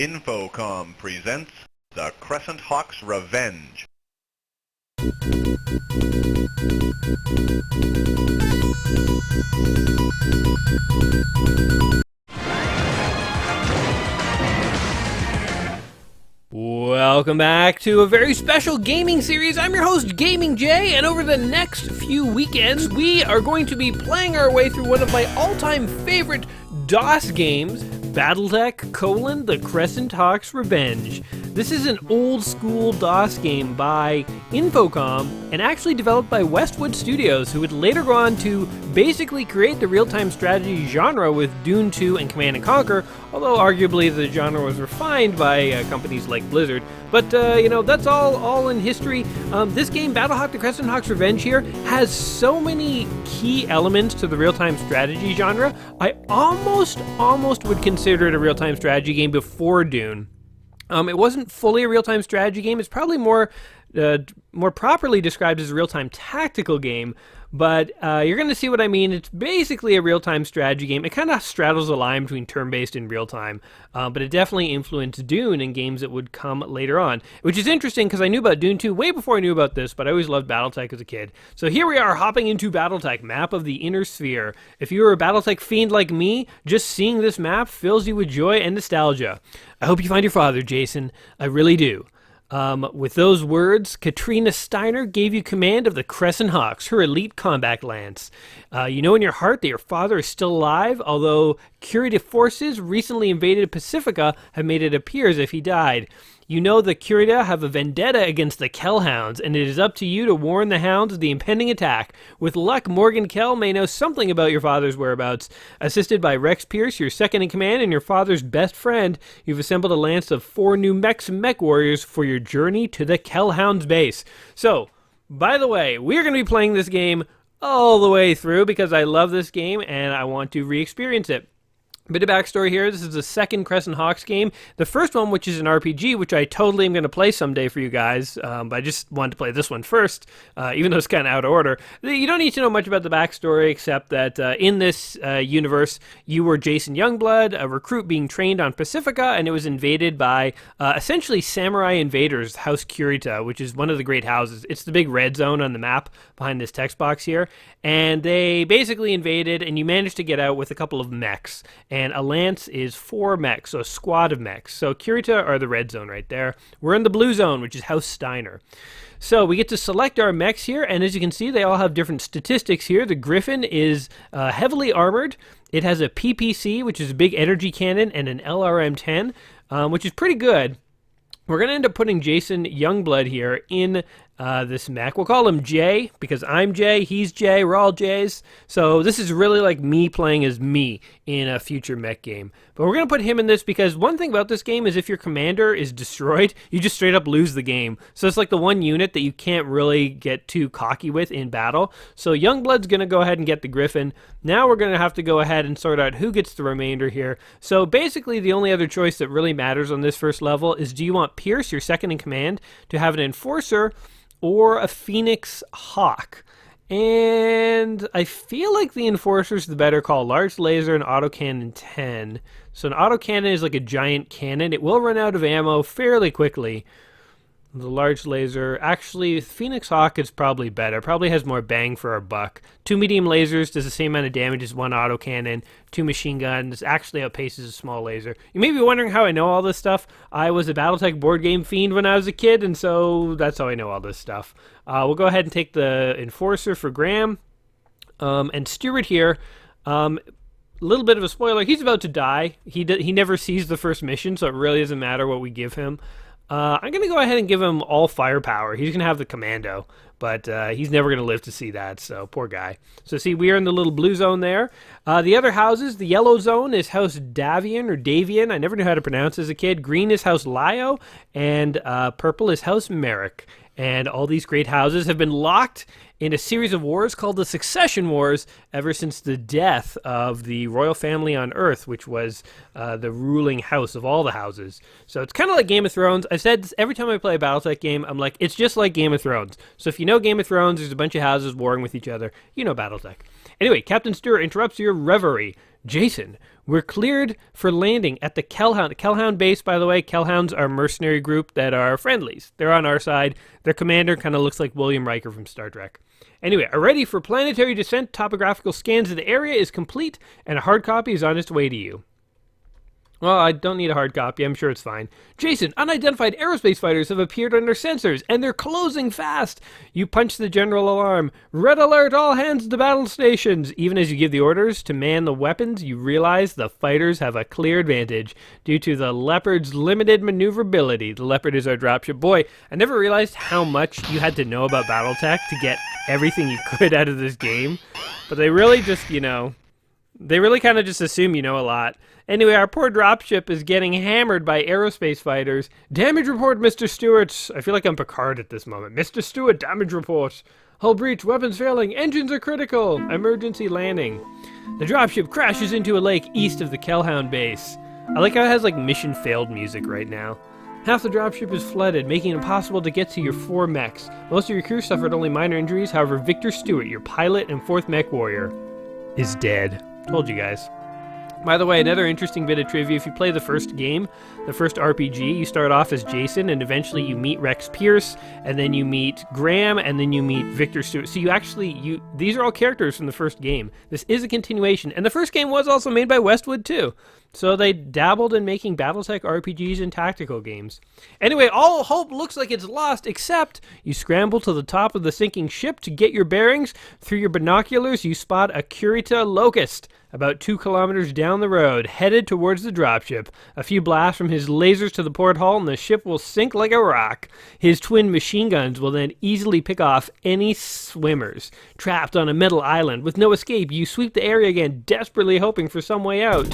Infocom presents The Crescent Hawk's Revenge. Welcome back to a very special gaming series. I'm your host, Gaming Jay, and over the next few weekends, we are going to be playing our way through one of my all-time favorite DOS games, BattleTech: The Crescent Hawk's Revenge. This is an old-school DOS game by Infocom and actually developed by Westwood Studios, who would later go on to basically create the real-time strategy genre with Dune 2 and Command & Conquer, although arguably the genre was refined by companies like Blizzard. But, that's all in history. This game, BattleTech: The Crescent Hawk's Revenge here, has so many key elements to the real-time strategy genre, I almost would consider it a real-time strategy game before Dune. It wasn't fully a real-time strategy game. It's probably more properly described as a real-time tactical game, but you're going to see what I mean. It's basically a real-time strategy game. It kind of straddles the line between turn-based and real-time, but it definitely influenced Dune and games that would come later on, which is interesting because I knew about Dune 2 way before I knew about this, but I always loved BattleTech as a kid. So here we are hopping into BattleTech, map of the Inner Sphere. If you were a BattleTech fiend like me, just seeing this map fills you with joy and nostalgia. I hope you find your father, Jason. I really do. With those words, Katrina Steiner gave you command of the Crescent Hawks, her elite combat lance. You know in your heart that your father is still alive, although Kurita forces recently invaded Pacifica have made it appear as if he died. You know the Kurita have a vendetta against the Kell Hounds, and it is up to you to warn the Hounds of the impending attack. With luck, Morgan Kell may know something about your father's whereabouts. Assisted by Rex Pierce, your second-in-command, and your father's best friend, you've assembled a lance of 4 new mech warriors for your journey to the Kell Hounds base. So, by the way, we're going to be playing this game all the way through because I love this game and I want to re-experience it. Bit of backstory here. This is the second Crescent Hawks game. The first one, which is an RPG, which I totally am going to play someday for you guys, but I just wanted to play this one first, even though it's kind of out of order. You don't need to know much about the backstory, except that in this universe, you were Jason Youngblood, a recruit being trained on Pacifica, and it was invaded by essentially samurai invaders, House Kurita, which is one of the great houses. It's the big red zone on the map behind this text box here, and they basically invaded, and you managed to get out with a couple of mechs. And a lance is 4 mechs, so a squad of mechs. So Kurita are the red zone right there. We're in the blue zone, which is House Steiner. So we get to select our mechs here, and as you can see, they all have different statistics here. The Griffin is heavily armored. It has a PPC, which is a big energy cannon, and an LRM-10, which is pretty good. We're going to end up putting Jason Youngblood here in this mech. We'll call him Jay because I'm Jay, he's Jay, we're all Jays. So this is really like me playing as me in a future mech game. But we're going to put him in this because one thing about this game is if your commander is destroyed, you just straight up lose the game. So it's like the one unit that you can't really get too cocky with in battle. So Youngblood's going to go ahead and get the Griffin. Now we're going to have to go ahead and sort out who gets the remainder here. So basically the only other choice that really matters on this first level is do you want Pierce, your second in command, to have an enforcer or a Phoenix Hawk? And I feel like the Enforcer's the better call. Large laser and autocannon 10. So an autocannon is like a giant cannon. It will run out of ammo fairly quickly. The large laser, actually, Phoenix Hawk is probably better. Probably has more bang for our buck. 2 medium lasers does the same amount of damage as 1 autocannon. 2 machine guns actually outpaces a small laser. You may be wondering how I know all this stuff. I was a BattleTech board game fiend when I was a kid, and so that's how I know all this stuff. We'll go ahead and take the Enforcer for Graham. And Stewart here. A little bit of a spoiler. He's about to die. He never sees the first mission, so it really doesn't matter what we give him. I'm going to go ahead and give him all firepower. He's going to have the commando, but he's never going to live to see that, so poor guy. So see, we are in the little blue zone there. The other houses, the yellow zone is House Davian or Davian. I never knew how to pronounce as a kid. Green is House Lyo, and purple is House Merrick. And all these great houses have been locked in a series of wars called the Succession Wars ever since the death of the royal family on Earth, which was the ruling house of all the houses. So it's kind of like Game of Thrones. I've said this every time I play a BattleTech game, I'm like, it's just like Game of Thrones. So if you know Game of Thrones, there's a bunch of houses warring with each other. You know BattleTech. Anyway, Captain Stewart interrupts your reverie. Jason, we're cleared for landing at the Kell Hound. The Kell Hound base, by the way, Kell Hounds are a mercenary group that are friendlies. They're on our side. Their commander kind of looks like William Riker from Star Trek. Anyway, are ready for planetary descent. Topographical scans of the area is complete, and a hard copy is on its way to you. Well, I don't need a hard copy. I'm sure it's fine. Jason, unidentified aerospace fighters have appeared under sensors, and they're closing fast. You punch the general alarm. Red alert, all hands to battle stations. Even as you give the orders to man the weapons, you realize the fighters have a clear advantage due to the Leopard's limited maneuverability. The Leopard is our dropship. Boy, I never realized how much you had to know about BattleTech to get everything you could out of this game. But they really just, they really kind of just assume you know a lot. Anyway, our poor dropship is getting hammered by aerospace fighters. Damage report, Mr. Stewart. I feel like I'm Picard at this moment. Mr. Stewart, damage report. Hull breach, weapons failing, engines are critical. Emergency landing. The dropship crashes into a lake east of the Kell Hound base. I like how it has like mission failed music right now. Half the dropship is flooded, making it impossible to get to your 4 mechs. Most of your crew suffered only minor injuries. However, Victor Stewart, your pilot and 4th mech warrior, is dead. Told you guys. By the way, another interesting bit of trivia, if you play the first game, the first RPG, you start off as Jason, and eventually you meet Rex Pierce, and then you meet Graham, and then you meet Victor Stewart. So these are all characters from the first game. This is a continuation, and the first game was also made by Westwood too. So they dabbled in making BattleTech RPGs and tactical games. Anyway, all hope looks like it's lost, except you scramble to the top of the sinking ship to get your bearings. Through your binoculars, you spot a Kurita Locust about 2 kilometers down the road, headed towards the dropship. A few blasts from his lasers to the porthole, and the ship will sink like a rock. His twin machine guns will then easily pick off any swimmers. Trapped on a metal island with no escape, you sweep the area again, desperately hoping for some way out.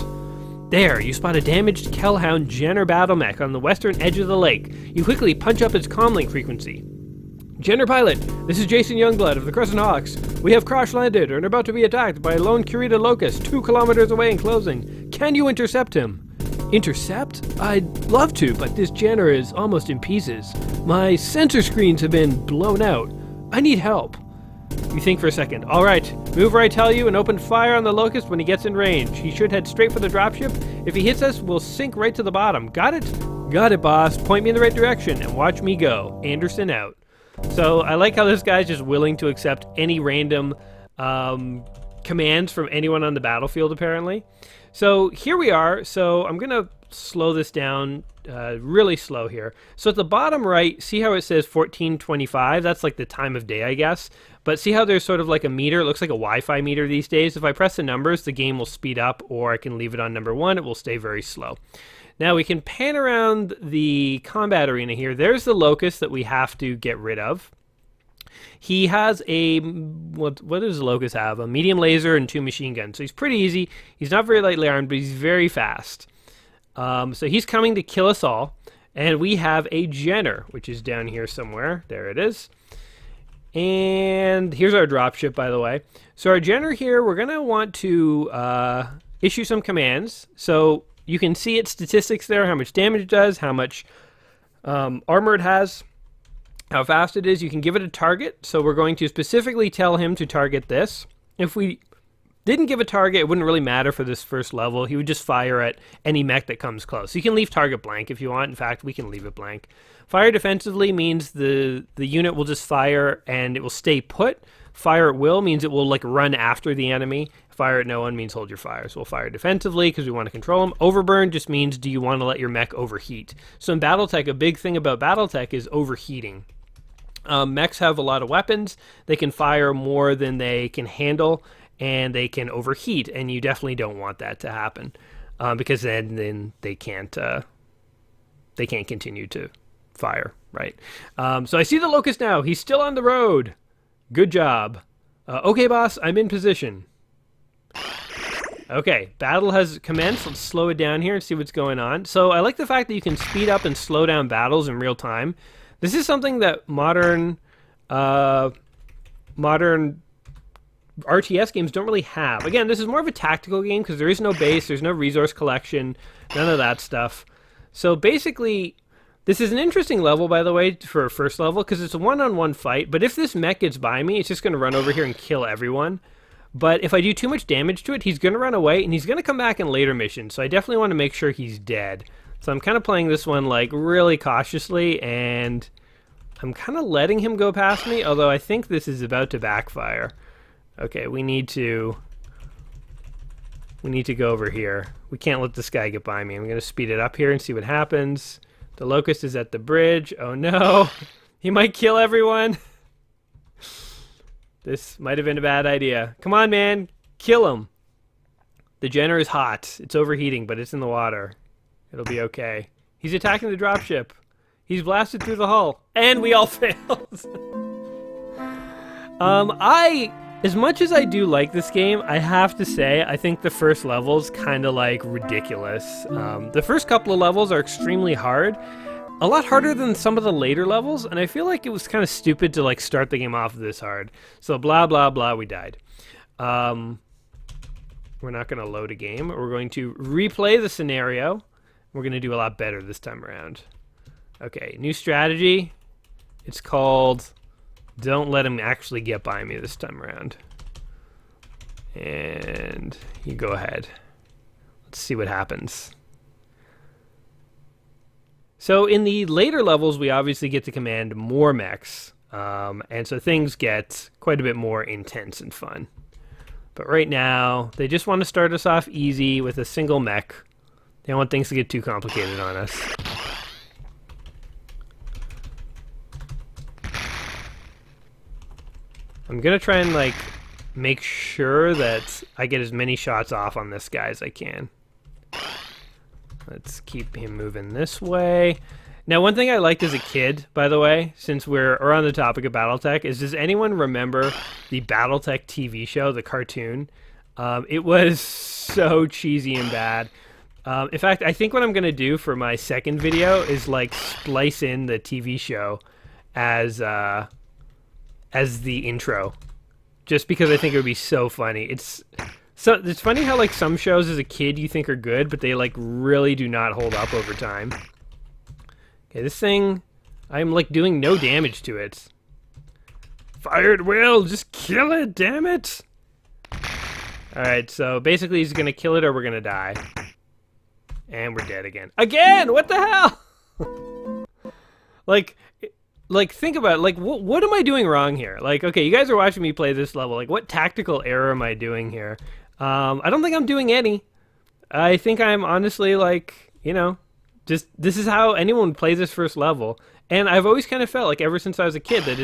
There, you spot a damaged Kell Hound Jenner battle mech on the western edge of the lake. You quickly punch up its comlink frequency. Jenner pilot, this is Jason Youngblood of the Crescent Hawks. We have crash landed and are about to be attacked by a lone Kurita Locust 2 kilometers away and closing. Can you intercept him? Intercept? I'd love to, but this Jenner is almost in pieces. My sensor screens have been blown out. I need help. You think for a second. All right, move where I tell you and open fire on the Locust when he gets in range. He should head straight for the dropship. If he hits us, we'll sink right to the bottom. Got it? Got it, boss. Point me in the right direction and watch me go. Anderson out. So I like how this guy's just willing to accept any random commands from anyone on the battlefield, apparently. So here we are. So I'm going to slow this down really slow here. So at the bottom right, see how it says 1425? That's like the time of day, I guess. But see how there's sort of like a meter? It looks like a Wi-Fi meter these days. If I press the numbers, the game will speed up, or I can leave it on number 1. It will stay very slow. Now we can pan around the combat arena here. There's the Locust that we have to get rid of. He has a, what does the Locust have? A medium laser and 2 machine guns. So he's pretty easy. He's not very lightly armed, but he's very fast. So he's coming to kill us all. And we have a Jenner, which is down here somewhere. There it is. And here's our dropship, by the way. So our Jenner here, we're going to want to issue some commands. So you can see its statistics there, how much damage it does, how much armor it has, how fast it is. You can give it a target. So we're going to specifically tell him to target this. If we didn't give a target, it wouldn't really matter for this first level. He would just fire at any mech that comes close. So you can leave target blank if you want. In fact, we can leave it blank. Fire defensively means the unit will just fire and it will stay put. Fire at will means it will like run after the enemy. Fire at no one means hold your fire. So we'll fire defensively because we want to control them. Overburn just means do you want to let your mech overheat. So in BattleTech, a big thing about BattleTech is overheating. Mechs have a lot of weapons. They can fire more than they can handle, and they can overheat, and you definitely don't want that to happen because then they can't continue to fire, right? So I see the Locust now. He's still on the road. Good job. Okay, boss, I'm in position. Okay, battle has commenced. Let's slow it down here and see what's going on. So I like the fact that you can speed up and slow down battles in real time. This is something that modern RTS games don't really have. Again, this is more of a tactical game because there is no base, there's no resource collection, none of that stuff. So basically, this is an interesting level, by the way, for a first level because it's a one-on-one fight. But if this mech gets by me, it's just going to run over here and kill everyone. But if I do too much damage to it, he's going to run away, and he's going to come back in later missions. So I definitely want to make sure he's dead. So I'm kind of playing this one like really cautiously, and I'm kind of letting him go past me, although I think this is about to backfire. Okay, we need to go over here. We can't let this guy get by me. I'm going to speed it up here and see what happens. The locust is at the bridge. Oh no, he might kill everyone. This might have been a bad idea. Come on, man, kill him. The Jenner is hot. It's overheating, but it's in the water. It'll be okay. He's attacking the dropship. He's blasted through the hull, and we all failed. As much as I do like this game, I have to say I think the first level's kind of like ridiculous. The first couple of levels are extremely hard, a lot harder than some of the later levels, and I feel like it was kind of stupid to like start the game off this hard. So blah blah blah, we died. We're not going to load a game. We're going to replay the scenario. We're going to do a lot better this time around. Okay, new strategy. It's called Don't Let Him Actually Get By Me this time around. And you go ahead. Let's see what happens. So in the later levels, we obviously get to command more mechs. And so things get quite a bit more intense and fun. But right now, they just want to start us off easy with a single mech. They don't want things to get too complicated on us. I'm going to try and, like, make sure that I get as many shots off on this guy as I can. Let's keep him moving this way. Now, one thing I liked as a kid, by the way, since we're on the topic of BattleTech, is does anyone remember the BattleTech TV show, the cartoon? It was so cheesy and bad. In fact, I think what I'm going to do for my second video is, like, splice in the TV show as the intro, just because I think it would be so funny. It's funny how like some shows as a kid you think are good, but they like really do not hold up over time. Okay, this thing, I'm like doing no damage to it. Fire at will, just kill it, damn it! Alright, so basically he's gonna kill it or we're gonna die. And we're dead again. Again! What the hell? Like, think about it. Like, what am I doing wrong here? Like, okay, you guys are watching me play this level. Like, what tactical error am I doing here? I don't think I'm doing any. I think I'm honestly, like, you know, just, this is how anyone plays this first level. And I've always kind of felt, like, ever since I was a kid, that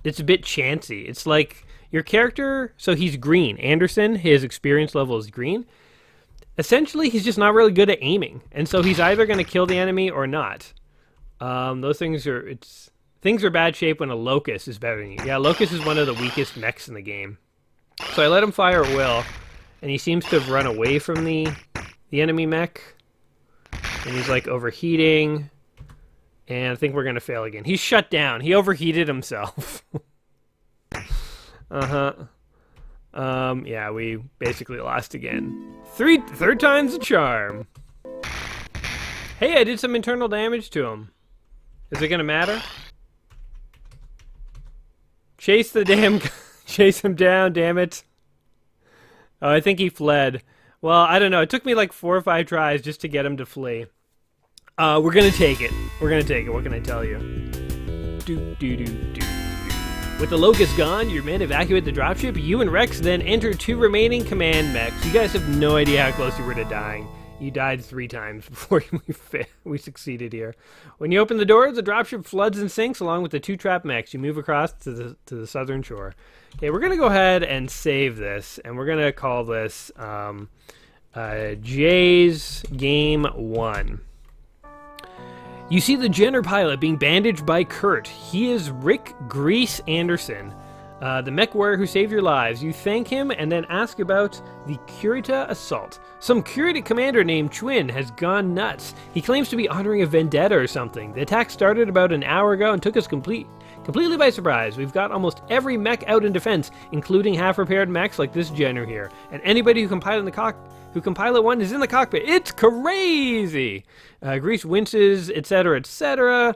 it's a bit chancy. It's like, your character, so he's green. Anderson, his experience level is green. Essentially, he's just not really good at aiming. And so he's either going to kill the enemy or not. Those things are bad shape when a locust is better than you. Yeah, locust is one of the weakest mechs in the game. So I let him fire at will, and he seems to have run away from the enemy mech. And he's like overheating, and I think we're gonna fail again. He's shut down. He overheated himself. Yeah, we basically lost again. Third time's a charm. Hey, I did some internal damage to him. Is it gonna matter? Chase the damn... Chase him down, damn it. Oh, I think he fled. Well, I don't know. It took me like 4 or 5 tries just to get him to flee. We're gonna take it. We're gonna take it. What can I tell you? With the locust gone, your men evacuate the dropship. You and Rex then enter 2 remaining command mechs. You guys have no idea how close you were to dying. You died 3 times before we succeeded here. When you open the doors, the dropship floods and sinks along with the 2 trap mechs. You move across to the southern shore. Okay, we're going to go ahead and save this, and we're going to call this Jay's Game 1. You see the Jenner pilot being bandaged by Kurt. He is Rick Grease Anderson, the mech warrior who saved your lives. You thank him and then ask about the Kurita assault. Some Kurita commander named Chwin has gone nuts. He claims to be honoring a vendetta or something. The attack started about an hour ago and took us completely by surprise. We've got almost every mech out in defense, including half-repaired mechs like this Jenner here. And anybody who can pilot one is in the cockpit. It's crazy! Grease winces, etc., etc.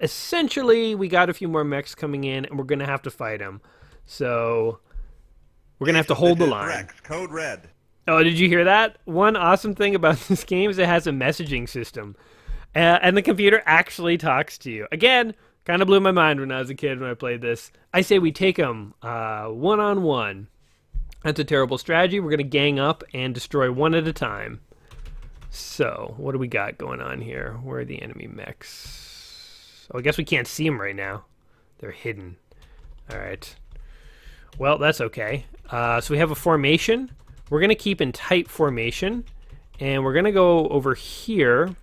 Essentially, we got a few more mechs coming in, and we're going to have to fight them. So, We're going to have to hold the line. Rex, code red. Oh, did you hear that? One awesome thing about this game is it has a messaging system. And the computer actually talks to you. Again, kind of blew my mind when I was a kid when I played this. I say we take them one-on-one. That's a terrible strategy. We're going to gang up and destroy one at a time. So, what do we got going on here? Where are the enemy mechs? Oh, I guess we can't see them right now. They're hidden. All right. Well, that's okay. So we have a formation. We're going to keep in tight formation. And we're going to go over here.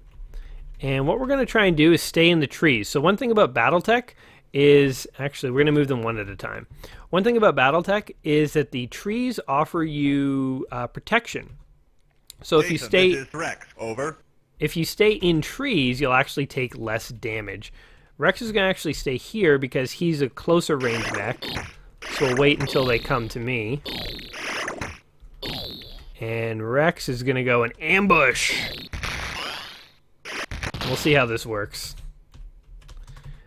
And what we're going to try and do is stay in the trees. So one thing about BattleTech is, actually, we're going to move them one at a time. One thing about BattleTech is that the trees offer you protection. So if you stay, this is Rex. Over. If you stay in trees, you'll actually take less damage. Rex is going to actually stay here because he's a closer range mech. So we'll wait until they come to me. And Rex is going to go and ambush. We'll see how this works.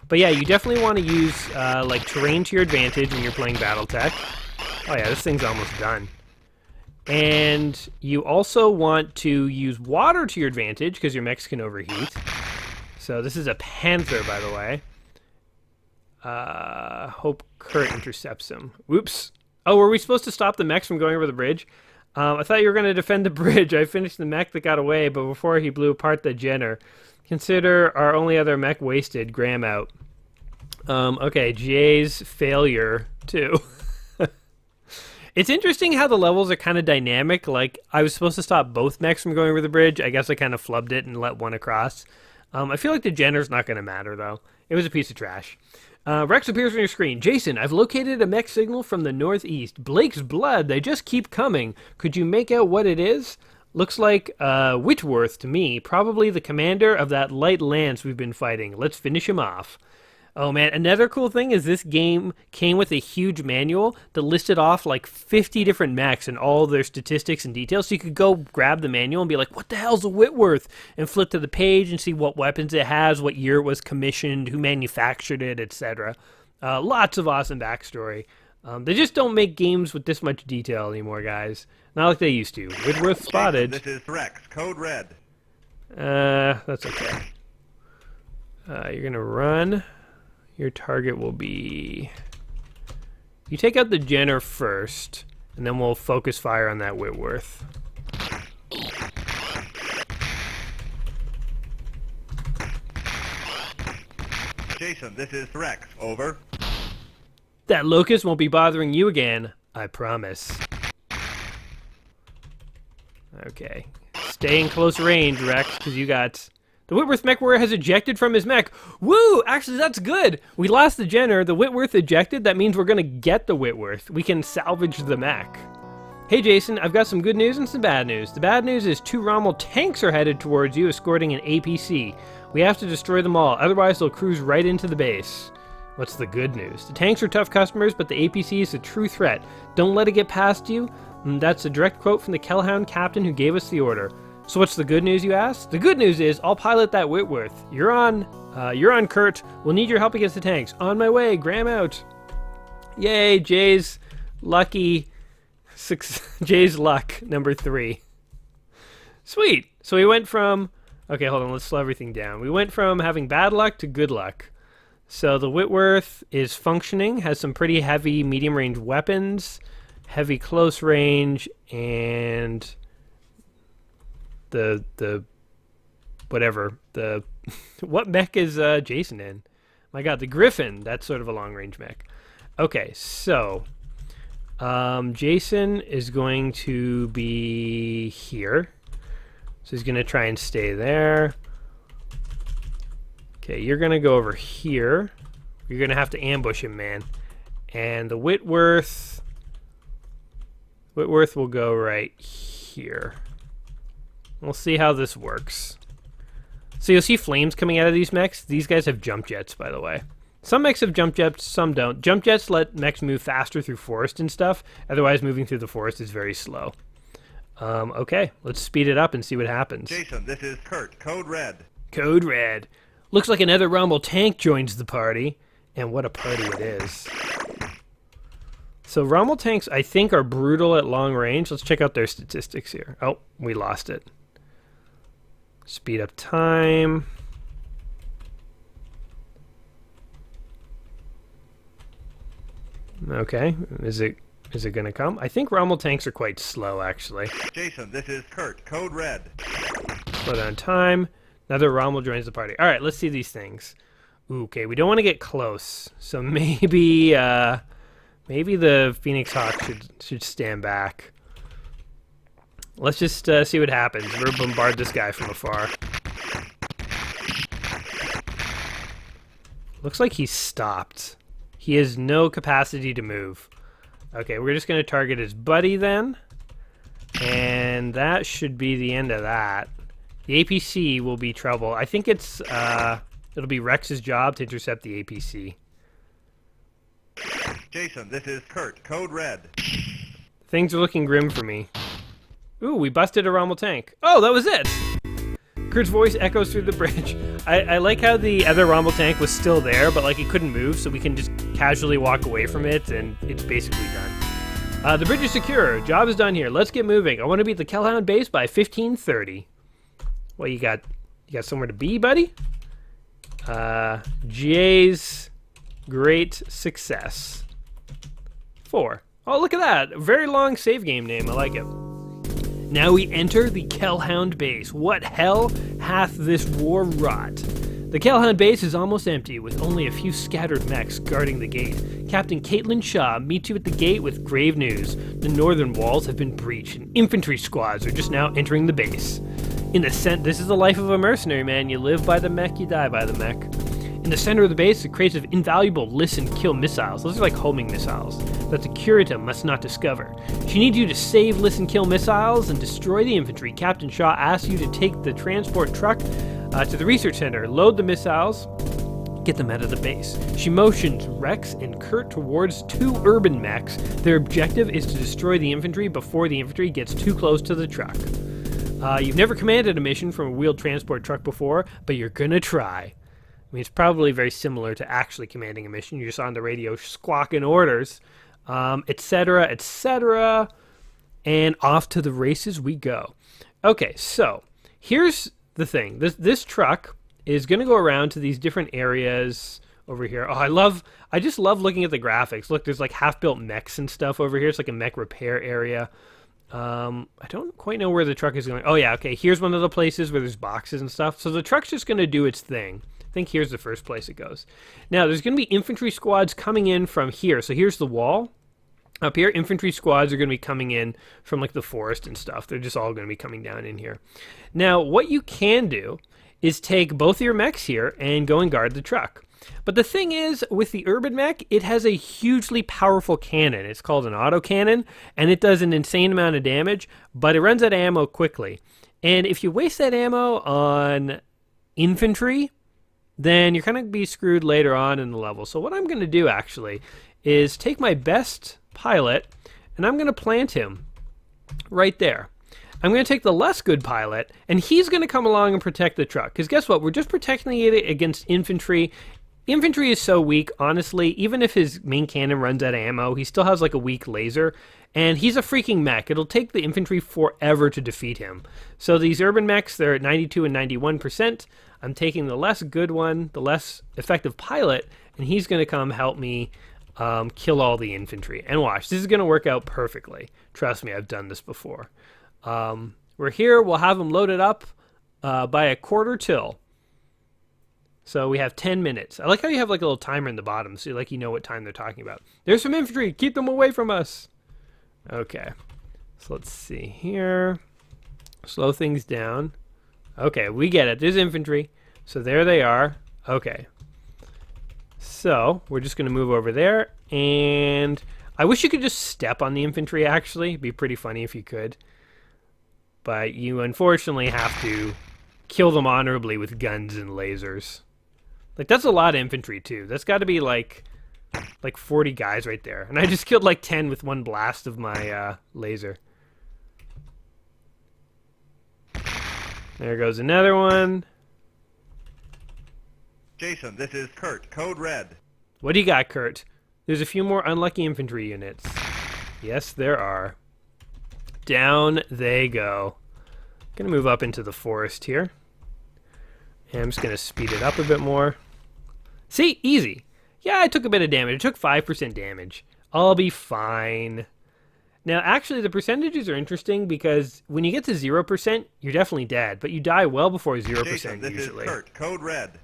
But yeah, you definitely want to use like terrain to your advantage when you're playing BattleTech. Oh yeah, this thing's almost done. And you also want to use water to your advantage because your mechs can overheat. So this is a Panther, by the way. Hope Kurt intercepts him. Whoops. Oh, were we supposed to stop the mechs from going over the bridge? I thought you were going to defend the bridge. I finished the mech that got away, but before he blew apart the Jenner. Consider our only other mech wasted. Graham out. Okay, Jay's failure, too. It's interesting how the levels are kind of dynamic. Like, I was supposed to stop both mechs from going over the bridge. I guess I kind of flubbed it and let one across. I feel like the Jenner's not going to matter, though. It was a piece of trash. Rex appears on your screen. Jason, I've located a mech signal from the northeast. Blake's blood. They just keep coming. Could you make out what it is? Looks like Whitworth to me. Probably the commander of that light lance we've been fighting. Let's finish him off. Oh man, another cool thing is this game came with a huge manual that listed off like 50 different mechs and all their statistics and details. So you could go grab the manual and be like, what the hell's a Whitworth? And flip to the page and see what weapons it has, what year it was commissioned, who manufactured it, etc. Lots of awesome backstory. They just don't make games with this much detail anymore, guys. Not like they used to. Whitworth spotted. This is Rex, code red. That's okay. You're going to run. Your target will be... You take out the Jenner first, and then we'll focus fire on that Whitworth. Jason, this is Rex. Over. That Locust won't be bothering you again, I promise. Okay. Stay in close range, Rex, because you got... The Whitworth mech warrior has ejected from his mech. Woo! Actually, that's good. We lost the Jenner. The Whitworth ejected. That means we're going to get the Whitworth. We can salvage the mech. Hey, Jason, I've got some good news and some bad news. The bad news is 2 Rommel tanks are headed towards you, escorting an APC. We have to destroy them all. Otherwise, they'll cruise right into the base. What's the good news? The tanks are tough customers, but the APC is a true threat. Don't let it get past you. That's a direct quote from the Kell Hound captain who gave us the order. So what's the good news, you ask? The good news is I'll pilot that Whitworth. You're on, Kurt. We'll need your help against the tanks. On my way. Graham out. Yay, Jay's lucky. Jay's luck, number 3. Sweet. So we went from... Okay, hold on. Let's slow everything down. We went from having bad luck to good luck. So the Whitworth is functioning, has some pretty heavy medium-range weapons, heavy close range, and... what mech is Jason in? My god, the Griffin. That's sort of a long-range mech. Okay, so Jason is going to be here. So he's going to try and stay there. Okay, you're going to go over here. You're going to have to ambush him, man. And the Whitworth will go right here. We'll see how this works. So you'll see flames coming out of these mechs. These guys have jump jets, by the way. Some mechs have jump jets, some don't. Jump jets let mechs move faster through forest and stuff. Otherwise, moving through the forest is very slow. Okay, let's speed it up and see what happens. Jason, this is Kurt. Code red. Code red. Looks like another Rommel tank joins the party. And what a party it is. So Rommel tanks, I think, are brutal at long range. Let's check out their statistics here. Oh, we lost it. Speed up time. Okay, is it going to come? I think Rommel tanks are quite slow, actually. Jason, this is Kurt. Code red. Slow down time. Another Rommel joins the party. All right, let's see these things. Ooh, okay, we don't want to get close. So maybe maybe the Phoenix Hawk should stand back. Let's just see what happens. We'll bombard this guy from afar. Looks like he's stopped. He has no capacity to move. Okay, we're just going to target his buddy then. And that should be the end of that. The APC will be trouble. I think it's it'll be Rex's job to intercept the APC. Jason, this is Kurt. Code red. Things are looking grim for me. Ooh, we busted a Rommel tank. Oh, that was it! Kurt's voice echoes through the bridge. I like how the other Rommel tank was still there, but like it couldn't move, so we can just casually walk away from it, and it's basically done. The bridge is secure. Job is done here. Let's get moving. I want to be at the Kell Hound base by 15:30. Well, you got somewhere to be, buddy? GA's great success. 4. Oh, look at that. Very long save game name. I like it. Now we enter the Kell Hound base. What hell hath this war wrought? The Kell Hound base is almost empty, with only a few scattered mechs guarding the gate. Captain Caitlin Shaw meets you at the gate with grave news. The northern walls have been breached, and infantry squads are just now entering the base. In the this is the life of a mercenary, man. You live by the mech, you die by the mech. In the center of the base, a crate of invaluable listen-kill missiles. Those are like homing missiles that the Kurita must not discover. She needs you to save listen-kill missiles and destroy the infantry. Captain Shaw asks you to take the transport truck to the research center, load the missiles, get them out of the base. She motions Rex and Kurt towards 2 urban mechs. Their objective is to destroy the infantry before the infantry gets too close to the truck. You've never commanded a mission from a wheeled transport truck before, but you're gonna try. I mean, it's probably very similar to actually commanding a mission. You're just on the radio squawking orders, etc., etc., and off to the races we go. Okay, so here's the thing. This truck is going to go around to these different areas over here. Oh, I just love looking at the graphics. Look, there's like half-built mechs and stuff over here. It's like a mech repair area. I don't quite know where the truck is going. Oh, yeah, okay. Here's one of the places where there's boxes and stuff. So the truck's just going to do its thing. I think here's the first place it goes. Now, there's going to be infantry squads coming in from here. So here's the wall. Up here, infantry squads are going to be coming in from like the forest and stuff. They're just all going to be coming down in here. Now, what you can do is take both of your mechs here and go and guard the truck. But the thing is, with the urban mech, it has a hugely powerful cannon. It's called an autocannon, and it does an insane amount of damage, but it runs out of ammo quickly. And if you waste that ammo on infantry, then you're going to be screwed later on in the level. So what I'm going to do, actually, is take my best pilot, and I'm going to plant him right there. I'm going to take the less good pilot, and he's going to come along and protect the truck. Because guess what? We're just protecting it against infantry. Infantry is so weak, honestly. Even if his main cannon runs out of ammo, he still has like a weak laser. And he's a freaking mech. It'll take the infantry forever to defeat him. So these urban mechs, they're at 92 and 91%. I'm taking the less good one, the less effective pilot, and he's going to come help me kill all the infantry. And watch, this is going to work out perfectly. Trust me, I've done this before. We're here. We'll have them loaded up by a quarter till. So we have 10 minutes. I like how you have like a little timer in the bottom, so you know what time they're talking about. There's some infantry. Keep them away from us. Okay. So let's see here. Slow things down. Okay, we get it. There's infantry. So there they are. Okay. So we're just going to move over there. And I wish you could just step on the infantry, actually. It'd be pretty funny if you could. But you unfortunately have to kill them honorably with guns and lasers. Like, that's a lot of infantry, too. That's got to be like 40 guys right there. And I just killed like 10 with one blast of my laser. There goes another one. Jason, this is Kurt. Code red. What do you got, Kurt? There's a few more unlucky infantry units. Yes, there are. Down they go. Gonna move up into the forest here. And I'm just gonna speed it up a bit more. See? Easy. Yeah, I took a bit of damage. It took 5% damage. I'll be fine. Now, actually, the percentages are interesting because when you get to 0%, you're definitely dead. But you die well before 0% Jason, this usually. is Kurt. Code red.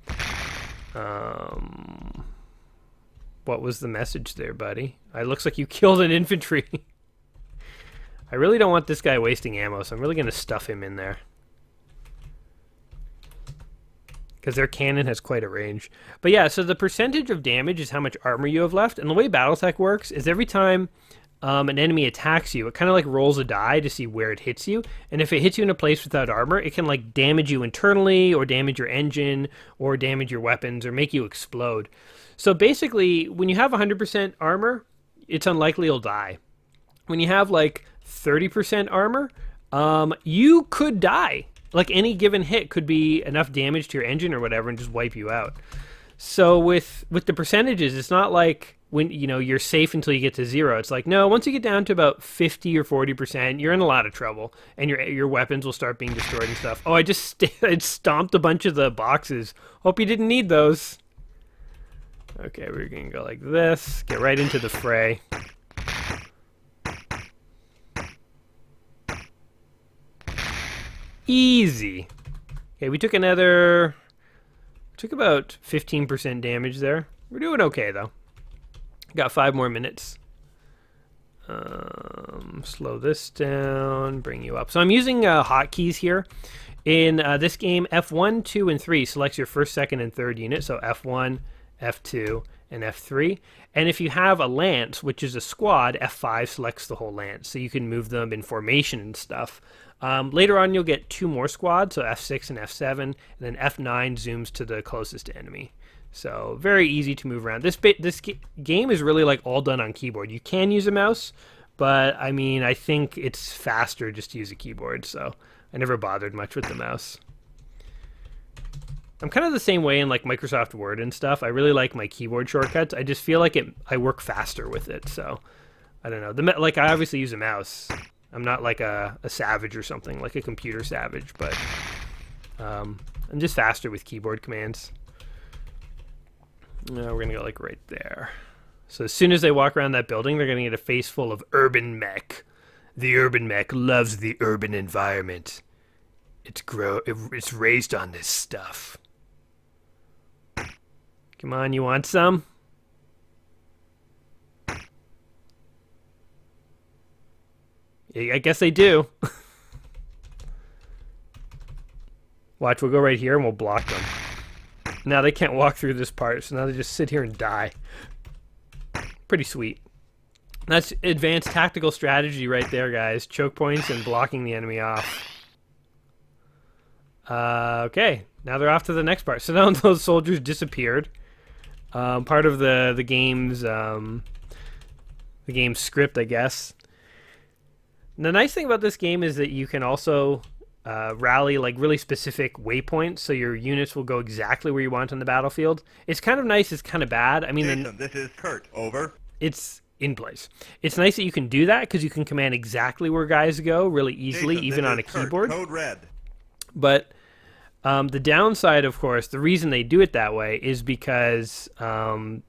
What was the message there, buddy? It looks like you killed an infantry. I really don't want this guy wasting ammo, so I'm really going to stuff him in there. Because their cannon has quite a range. But yeah, so the percentage of damage is how much armor you have left. And the way BattleTech works is every time an enemy attacks you, it kind of like rolls a die to see where it hits you. And if it hits you in a place without armor, it can like damage you internally, or damage your engine, or damage your weapons, or make you explode. So basically, when you have 100% armor, it's unlikely you'll die. When you have like 30% armor, you could die. Like any given hit could be enough damage to your engine or whatever and just wipe you out. So with the percentages, it's not like when you're safe until you get to 0. It's like, no, once you get down to about 50 or 40%, you're in a lot of trouble, and your weapons will start being destroyed and stuff. Oh, I just stomped a bunch of the boxes. Hope you didn't need those. Okay, we're gonna go like this. Get right into the fray. Easy. Okay, we took about 15% damage there. We're doing okay, though. Got 5 more minutes. Slow this down, bring you up. So I'm using hotkeys here. In this game, F1, 2, and 3 selects your first, second, and third unit. So F1, F2, and F3. And if you have a lance, which is a squad, F5 selects the whole lance. So you can move them in formation and stuff. Later on, you'll get 2 more squads, so F6 and F7, and then F9 zooms to the closest enemy. So very easy to move around. This game is really like all done on keyboard. You can use a mouse, but I mean, I think it's faster just to use a keyboard, so I never bothered much with the mouse. I'm kind of the same way in like Microsoft Word and stuff. I really like my keyboard shortcuts. I just feel like I work faster with it, so I don't know. Like I obviously use a mouse. I'm not like a savage or something, like a computer savage, but I'm just faster with keyboard commands. We're going to go like right there. So as soon as they walk around that building, they're going to get a face full of urban mech. The urban mech loves the urban environment. It's raised on this stuff. Come on, you want some? I guess they do. Watch, we'll go right here and we'll block them. Now they can't walk through this part, so now they just sit here and die. Pretty sweet. That's advanced tactical strategy right there, guys. Choke points and blocking the enemy off. Okay, now they're off to the next part. So now those soldiers disappeared. Part of the game's script, I guess. The nice thing about this game is that you can also rally like really specific waypoints, so your units will go exactly where you want on the battlefield. It's kind of nice, it's kind of bad. I mean, Jason, this is Kurt. Over. It's in place. It's nice that you can do that because you can command exactly where guys go really easily, Jason, even on a Kurt. keyboard. Code red. But the downside, of course, the reason they do it that way is because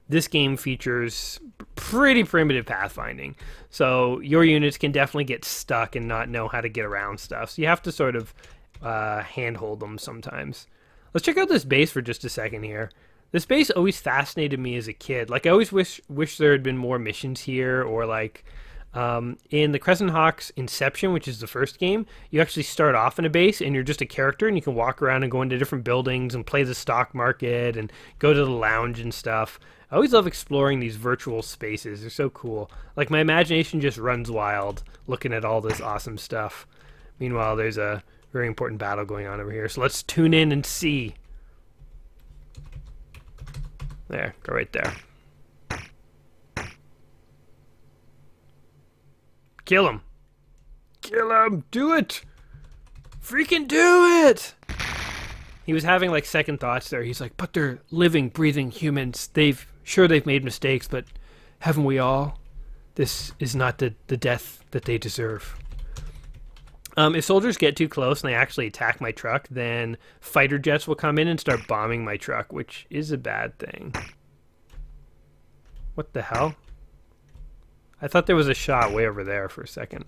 this game features pretty primitive pathfinding. So your units can definitely get stuck and not know how to get around stuff. So you have to sort of handhold them sometimes. Let's check out this base for just a second here. This base always fascinated me as a kid. Like, I always wish there had been more missions here, or like in the Crescent Hawks Inception, which is the first game, you actually start off in a base and you're just a character and you can walk around and go into different buildings and play the stock market and go to the lounge and stuff. I always love exploring these virtual spaces. They're so cool. Like, my imagination just runs wild looking at all this awesome stuff. Meanwhile, there's a very important battle going on over here. So let's tune in and see. There, go right there. Kill him. Kill him. Do it. Freaking do it. He was having like second thoughts there. He's like, but they're living, breathing humans. They've made mistakes, but haven't we all? This is not the death that they deserve. If soldiers get too close and they actually attack my truck, then fighter jets will come in and start bombing my truck, which is a bad thing. What the hell? I thought there was a shot way over there for a second.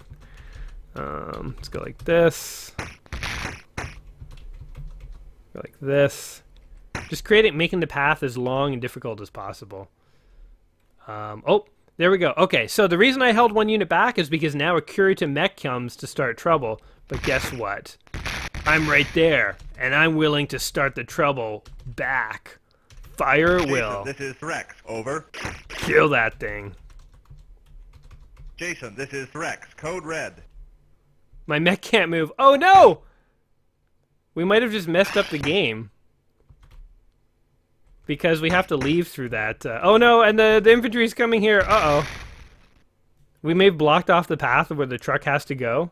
Let's go like this. Go like this. Just making the path as long and difficult as possible. Oh, there we go. Okay, so the reason I held one unit back is because now a Kurita mech comes to start trouble. But guess what? I'm right there, and I'm willing to start the trouble back. Fire at will. This is Rex. Over. Kill that thing. Jason, this is Rex. Code red. My mech can't move. Oh no! We might have just messed up the game. Because we have to leave through that. Oh no, and the infantry's coming here. Uh-oh. We may have blocked off the path of where the truck has to go.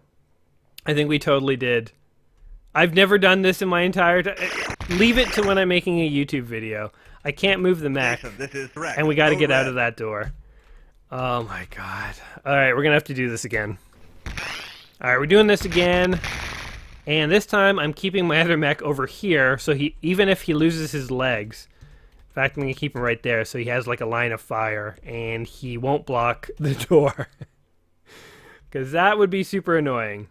I think we totally did. I've never done this in my entire time. Leave it to when I'm making a YouTube video. I can't move the mech. Jason, this is Rex. And we got to get red. out of that door. Oh my god. Alright, we're going to have to do this again. Alright, we're doing this again. And this time I'm keeping my other mech over here, so even if he loses his legs, in fact, I'm going to keep him right there so he has like a line of fire and he won't block the door. Because that would be super annoying.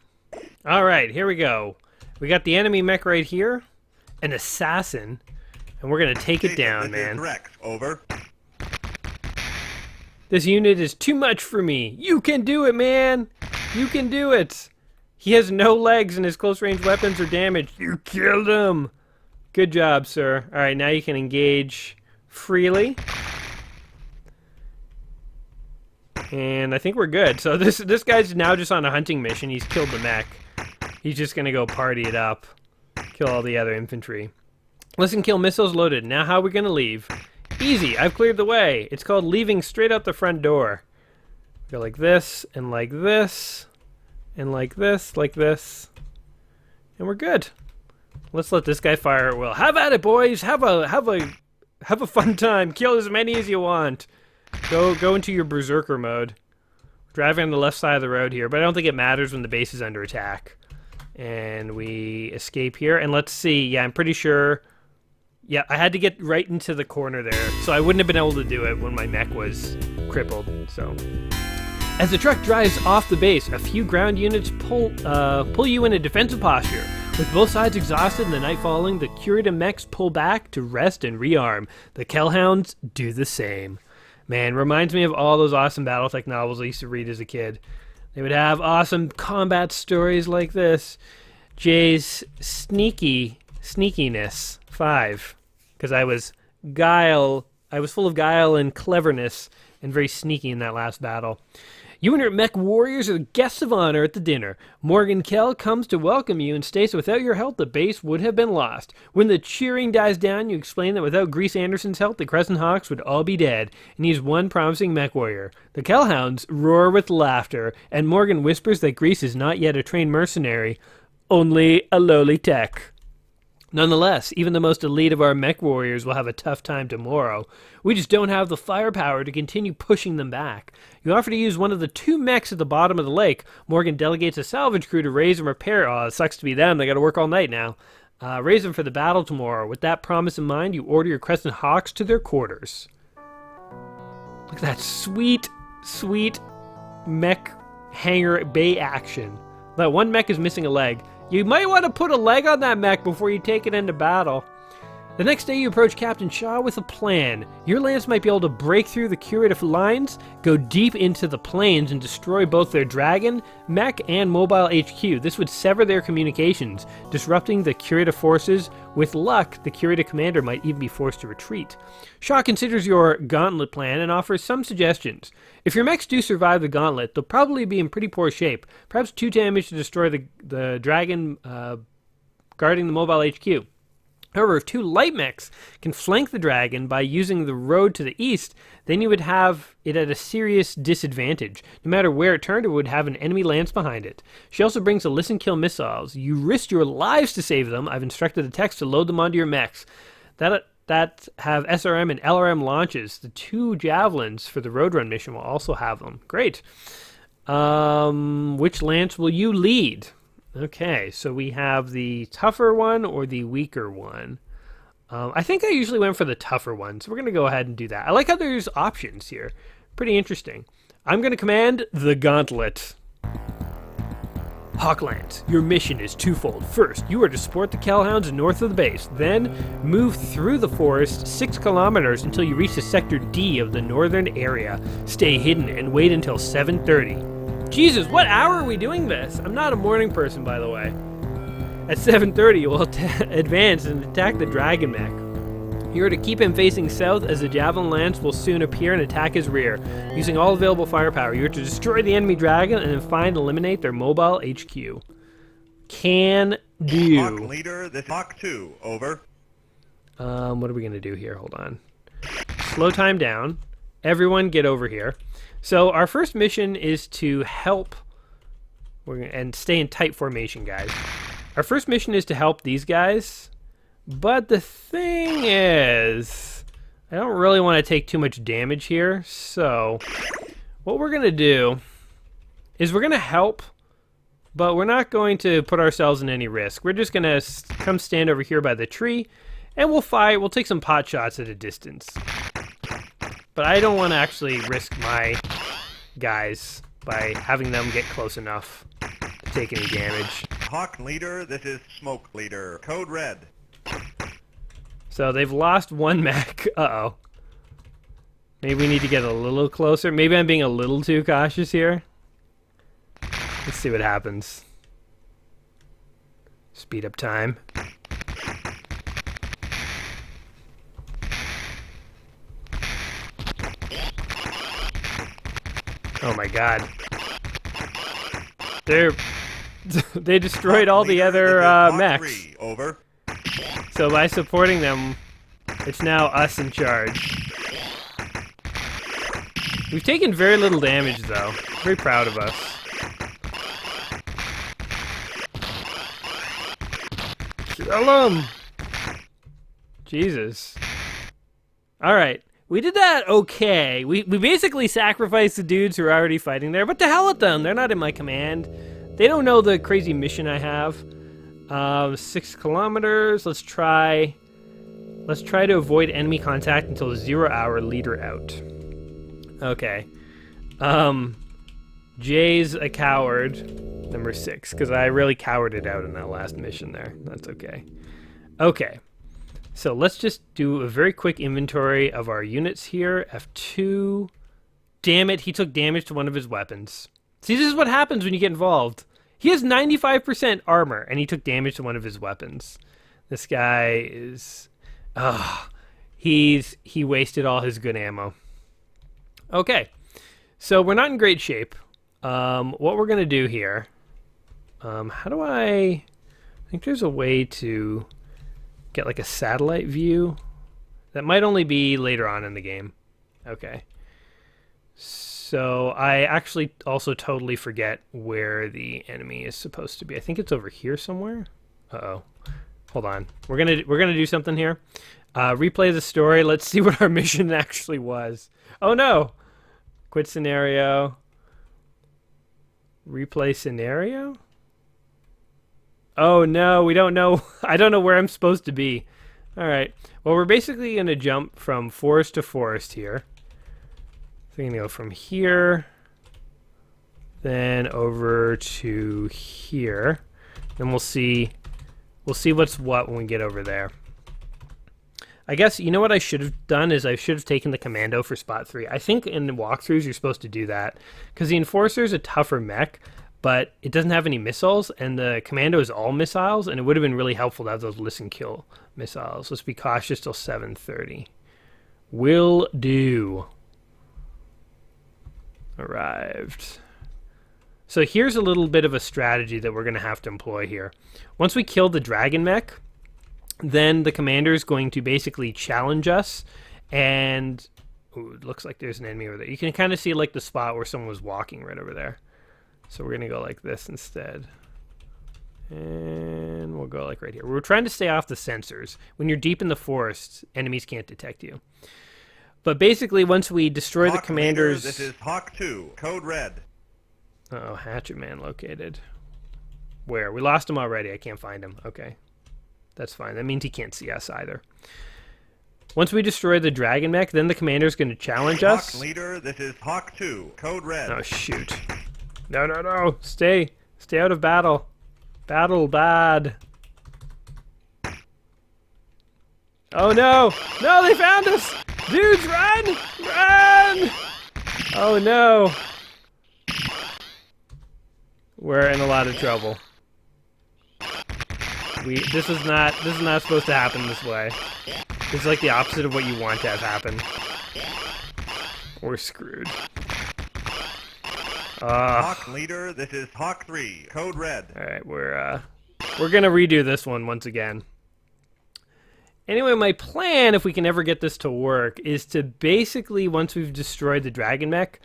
Alright, here we go. We got the enemy mech right here, an assassin, and we're going to take it down, this man. Is Rex. Over. This unit is too much for me. You can do it, man. You can do it. He has no legs and his close-range weapons are damaged. You killed him. Good job, sir. All right, now you can engage freely. And I think we're good. So this guy's now just on a hunting mission. He's killed the mech. He's just going to go party it up. Kill all the other infantry. Listen, kill missiles loaded. Now how are we going to leave? Easy. I've cleared the way. It's called leaving straight out the front door. Go like this, and like this, and like this, like this. And we're good. Let's let this guy fire at will. Have at it, boys. Have a fun time. Kill as many as you want. Go into your berserker mode. Driving on the left side of the road here, but I don't think it matters when the base is under attack. And we escape here, and let's see. Yeah, I'm pretty sure. Yeah, I had to get right into the corner there, so I wouldn't have been able to do it when my mech was crippled. So, as the truck drives off the base, a few ground units pull you in a defensive posture. With both sides exhausted and the night falling, the Kurita mechs pull back to rest and rearm. The Kell Hounds do the same. Man, reminds me of all those awesome BattleTech novels I used to read as a kid. They would have awesome combat stories like this. Jay's sneakiness 5, because I was full of guile and cleverness and very sneaky in that last battle. You and your mech warriors are the guests of honor at the dinner. Morgan Kell comes to welcome you and states that without your help, the base would have been lost. When the cheering dies down, you explain that without Grease Anderson's help, the Crescent Hawks would all be dead, and he's one promising mech warrior. The Kell Hounds roar with laughter, and Morgan whispers that Grease is not yet a trained mercenary, only a lowly tech. Nonetheless, even the most elite of our mech warriors will have a tough time tomorrow. We just don't have the firepower to continue pushing them back. You offer to use one of the 2 mechs at the bottom of the lake. Morgan delegates a salvage crew to raise and repair. Oh, it sucks to be them. They got to work all night now. Raise them for the battle tomorrow. With that promise in mind, you order your Crescent Hawks to their quarters. Look at that sweet, sweet mech hangar bay action. That one mech is missing a leg. You might want to put a leg on that mech before you take it into battle. The next day you approach Captain Shaw with a plan. Your lance might be able to break through the Kurita lines, go deep into the plains, and destroy both their dragon, mech, and mobile HQ. This would sever their communications, disrupting the Kurita forces. With luck, the Kurita commander might even be forced to retreat. Shaw considers your gauntlet plan and offers some suggestions. If your mechs do survive the gauntlet, they'll probably be in pretty poor shape. Perhaps 2 damage to destroy the dragon guarding the mobile HQ. However, if 2 light mechs can flank the dragon by using the road to the east, then you would have it at a serious disadvantage. No matter where it turned, it would have an enemy lance behind it. She also brings the listen kill missiles. You risk your lives to save them. I've instructed the techs to load them onto your mechs. That that have SRM and LRM launches. The 2 javelins for the Roadrun mission will also have them. Great. Which lance will you lead? Okay, so we have the tougher one or the weaker one. I think I usually went for the tougher one, so we're going to go ahead and do that. I like how there's options here. Pretty interesting. I'm going to command the Gauntlet. Hawklance, your mission is twofold. First, you are to support the Kell Hounds north of the base. Then, move through the forest 6 kilometers until you reach the Sector D of the northern area. Stay hidden and wait until 7:30. Jesus, what hour are we doing this? I'm not a morning person, by the way. At 7:30, you will advance and attack the Dragon Mech. You are to keep him facing south as the Javelin Lance will soon appear and attack his rear. Using all available firepower, you are to destroy the enemy dragon and then find and eliminate their mobile HQ. Can do. Hawk leader, this is Hawk 2, over. What are we going to do here? Hold on. Slow time down. Everyone get over here. So our first mission is to help and stay in tight formation, guys. Our first mission is to help these guys. But the thing is, I don't really want to take too much damage here. So what we're going to do is we're going to help, but we're not going to put ourselves in any risk. We're just going to come stand over here by the tree, and we'll fight. We'll take some pot shots at a distance. But I don't want to actually risk my guys by having them get close enough to take any damage. Hawk leader, this is Smoke leader, code red. So they've lost 1 mech. Uh-oh. Maybe we need to get a little closer. Maybe I'm being a little too cautious here. Let's see what happens. Speed up time. Oh my god. They destroyed all the other mechs. 3, over. So by supporting them, it's now us in charge. We've taken very little damage, though. Very proud of us. Kill him! Jesus. Alright. We did that okay. We basically sacrificed the dudes who are already fighting there, but to hell with them. They're not in my command. They don't know the crazy mission I have. 6 kilometers. Let's try to avoid enemy contact until 0 hour leader out. Okay. Jay's a coward. Number 6, because I really cowarded out in that last mission there. That's okay. Okay. So let's just do a very quick inventory of our units here. F2. Damn it, he took damage to one of his weapons. See, this is what happens when you get involved. He has 95% armor, and he took damage to one of his weapons. This guy is... he wasted all his good ammo. Okay, so we're not in great shape. What we're going to do here... how do I think there's a way to get like a satellite view. That might only be later on in the game. Okay. So I actually also totally forget where the enemy is supposed to be. I think it's over here somewhere. Uh-oh. Hold on. We're gonna do something here. Replay the story. Let's see what our mission actually was. Oh no! Quit scenario. Replay scenario? Oh no, we don't know. I don't know where I'm supposed to be. Alright. Well, we're basically going to jump from forest to forest here. So we're going to go from here, then over to here. Then we'll see what's what when we get over there. I guess, you know what I should have done is I should have taken the commando for spot 3. I think in the walkthroughs you're supposed to do that. Because the enforcer is a tougher mech, but it doesn't have any missiles, and the commando is all missiles, and it would have been really helpful to have those listen kill missiles. Let's be cautious till 7:30. Will do. Arrived. So here's a little bit of a strategy that we're going to have to employ here. Once we kill the dragon mech, then the commander is going to basically challenge us, and ooh, it looks like there's an enemy over there. You can kind of see like the spot where someone was walking right over there. So we're going to go like this instead. And we'll go like right here. We're trying to stay off the sensors. When you're deep in the forest, enemies can't detect you. But basically, once we destroy the commanders... Leader, this is Hawk 2, code red. Uh-oh, Hatchet Man located. Where? We lost him already. I can't find him. Okay. That's fine. That means he can't see us either. Once we destroy the dragon mech, then the commander's going to challenge us. Hawk Leader, this is Hawk 2, code red. Oh, shoot. No, no, no. Stay out of battle. Battle bad. Oh, no. No, they found us. Dudes, run! Run! Oh, no. We're in a lot of trouble. This is not supposed to happen this way. This is like the opposite of what you want to have happen. We're screwed. Hawk Leader, this is Hawk 3, code red. Alright, we're gonna redo this one once again. Anyway, my plan, if we can ever get this to work, is to basically, once we've destroyed the dragon mech,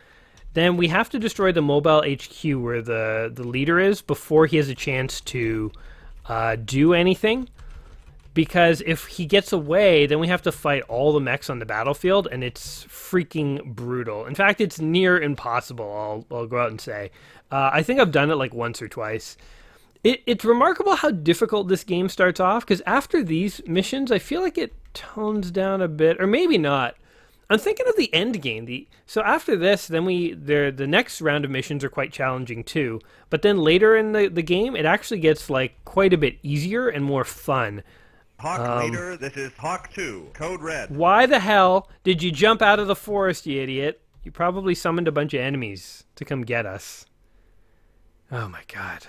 then we have to destroy the mobile HQ where the leader is before he has a chance to do anything. Because if he gets away, then we have to fight all the mechs on the battlefield, and it's freaking brutal. In fact, it's near impossible, I'll go out and say. I think I've done it like once or twice. It's remarkable how difficult this game starts off, because after these missions, I feel like it tones down a bit, or maybe not. I'm thinking of the end game. So after this, then the next round of missions are quite challenging too. But then later in the game, it actually gets like quite a bit easier and more fun. Hawk Leader, this is Hawk 2, code red. Why the hell did you jump out of the forest, you idiot? You probably summoned a bunch of enemies to come get us. Oh my god.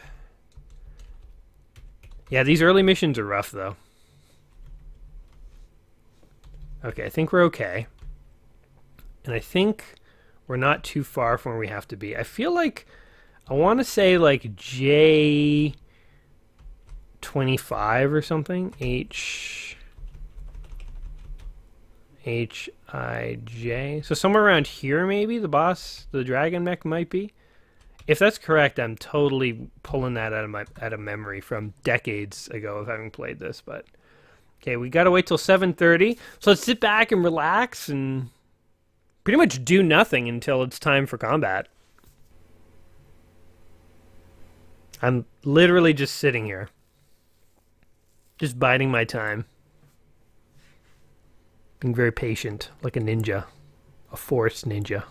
Yeah, these early missions are rough, though. Okay, I think we're okay. And I think we're not too far from where we have to be. I feel like, I want to say like J25 or something. H-I-J. So somewhere around here, maybe, the dragon mech might be. If that's correct, I'm totally pulling that out of memory from decades ago of having played this. But okay, we gotta wait till 7:30. So let's sit back and relax and pretty much do nothing until it's time for combat. I'm literally just sitting here, just biding my time, being very patient, like a ninja, a forest ninja.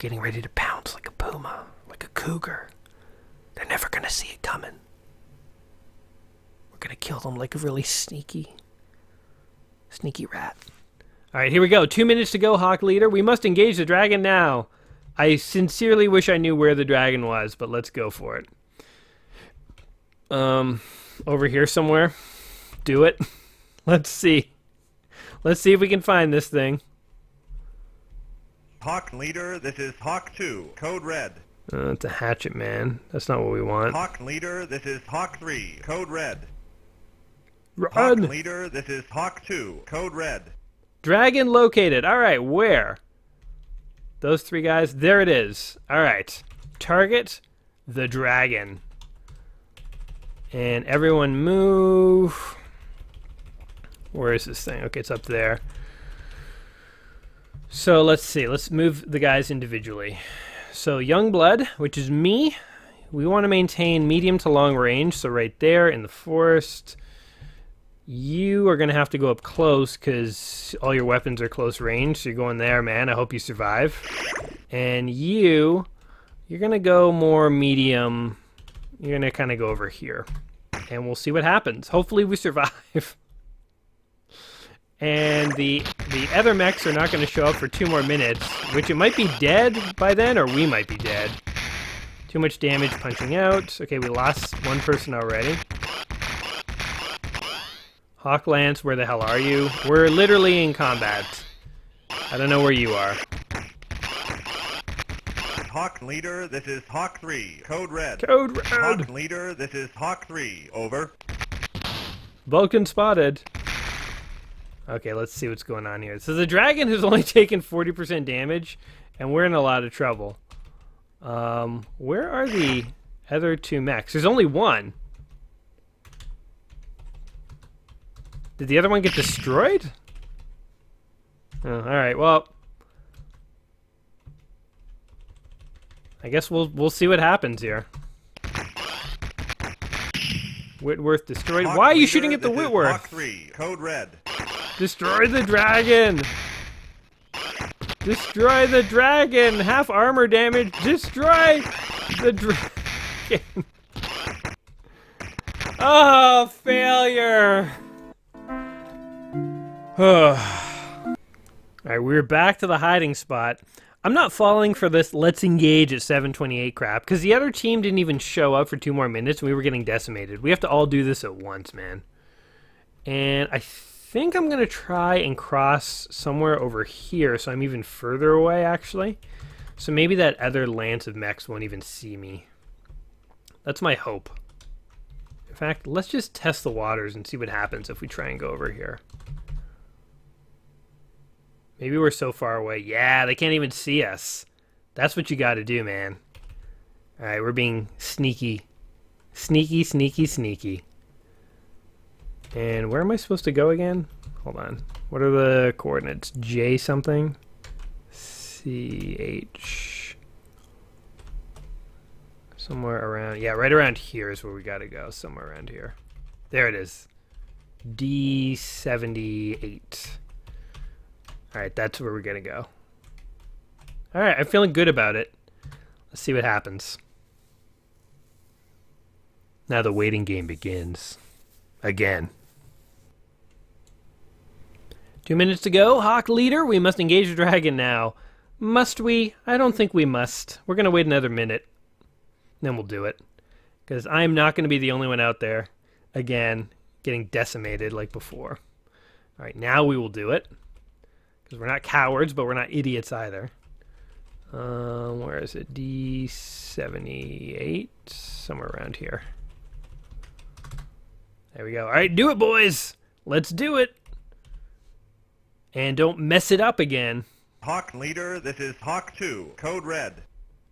Getting ready to pounce like a puma, like a cougar. They're never gonna see it coming. We're gonna kill them like a really sneaky rat. Alright, here we go. 2 minutes to go, Hawk Leader. We must engage the dragon now. I sincerely wish I knew where the dragon was, but let's go for it. Over here somewhere. Do it. Let's see. Let's see if we can find this thing. Hawk Leader, this is Hawk 2, code red. It's a hatchet man. That's not what we want. Hawk Leader, this is Hawk 3, code red. Run! Hawk Leader, this is Hawk 2, code red. Dragon located. Alright, where? Those three guys? There it is. Alright. Target the dragon. And everyone move. Where is this thing? Okay, it's up there. So let's see. Let's move the guys individually. So Youngblood, which is me, we want to maintain medium to long range. So right there in the forest. You are going to have to go up close because all your weapons are close range. So you're going there, man. I hope you survive. And you're going to go more medium. You're going to kind of go over here. And we'll see what happens. Hopefully we survive. And the other mechs are not going to show up for 2 more minutes, which it might be dead by then, or we might be dead. Too much damage punching out. Okay, we lost one person already. Hawk Lance, where the hell are you? We're literally in combat. I don't know where you are. Hawk Leader, this is Hawk 3, code red. Code red! Hawk Leader, this is Hawk 3, over. Vulcan spotted. Okay, let's see what's going on here. So the dragon has only taken 40% damage, and we're in a lot of trouble. Where are the Other 2 mechs. There's only one. Did the other one get destroyed? Oh, alright, well. I guess we'll see what happens here. Whitworth destroyed. Hawk Why are you leader, shooting at the this is Whitworth? Hawk 3, code red. Destroy the dragon! Destroy the dragon! Half armor damage! Destroy the dragon! Oh, failure! Alright, we're back to the hiding spot. I'm not falling for this let's engage at 7:28 crap, because the other team didn't even show up for 2 more minutes and we were getting decimated. We have to all do this at once, man. And I think I'm going to try and cross somewhere over here, so I'm even further away, actually. So maybe that other lance of mechs won't even see me. That's my hope. In fact, let's just test the waters and see what happens if we try and go over here. Maybe we're so far away. Yeah, they can't even see us. That's what you got to do, man. Alright, we're being sneaky. Sneaky, sneaky, sneaky. And where am I supposed to go again? Hold on. What are the coordinates? J something? CH. Somewhere around... Yeah, right around here is where we got to go. Somewhere around here. There it is. D78. Alright, that's where we're going to go. Alright, I'm feeling good about it. Let's see what happens. Now the waiting game begins. Again. 2 minutes to go. Hawk leader, we must engage the dragon now. Must we? I don't think we must. We're going to wait another minute. Then we'll do it. Because I'm not going to be the only one out there. Again, getting decimated like before. Alright, now we will do it. Because we're not cowards, but we're not idiots either. Where is it? D78. Somewhere around here. There we go. Alright, do it, boys! Let's do it! And don't mess it up again. Hawk leader, this is Hawk 2, code red.